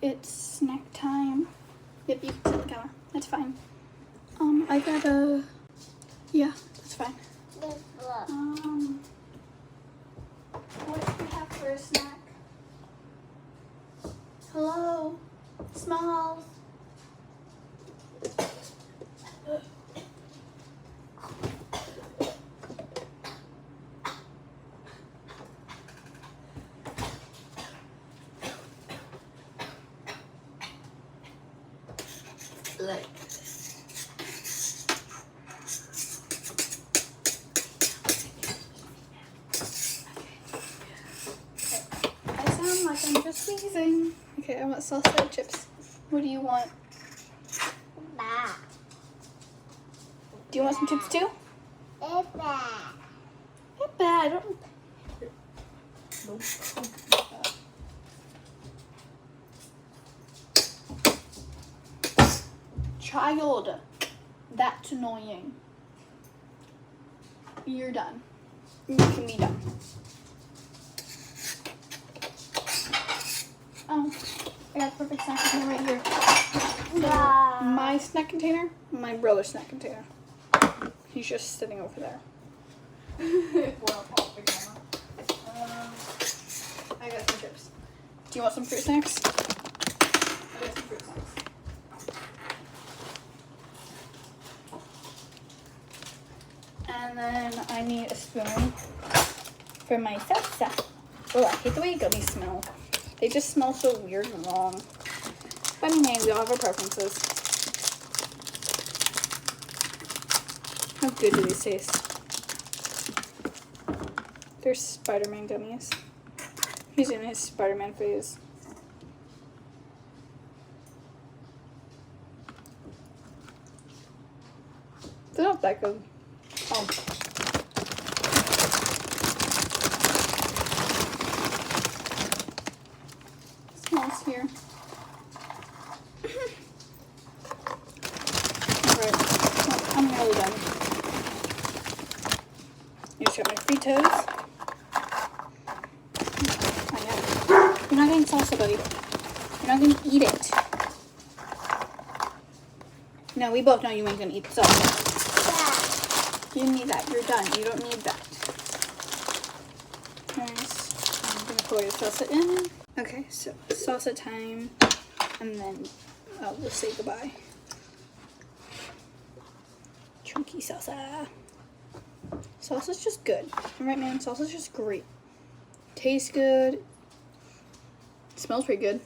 it's snack time. Yep, you can sit on the counter. That's fine. I got a... Yeah, that's fine. What do we have for a snack? Hello? Smalls? Like I sound like I'm just wheezing. Okay, I want salsa chips. What do you want? Do you want some chips too? I don't. Nope. Child, that's annoying. You're done. You can be done. Oh, I got a perfect snack container right here. So, my snack container, my brother's snack container. He's just sitting over there. I got some chips. Do you want some fruit snacks? I got some fruit snacks. And then I need a spoon for my salsa. Oh, I hate the way gummies smell. They just smell so weird and wrong. But anyway, we all have our preferences. How good do these taste? They're Spider-Man gummies. He's in his Spider-Man phase. They're not that good. Oh. Smells here. Alright, well, I'm nearly done. You just got my Fritos. Oh, yeah. You're not getting salsa, buddy. You're not gonna eat it. No, we both know you ain't gonna eat the salsa. You need that. You're done. You don't need that. Nice. I'm gonna pour your salsa in. Okay, so salsa time, and then we'll say goodbye. Chunky salsa. Salsa's just good. Right, man? Salsa's just great. Tastes good. Smells pretty good.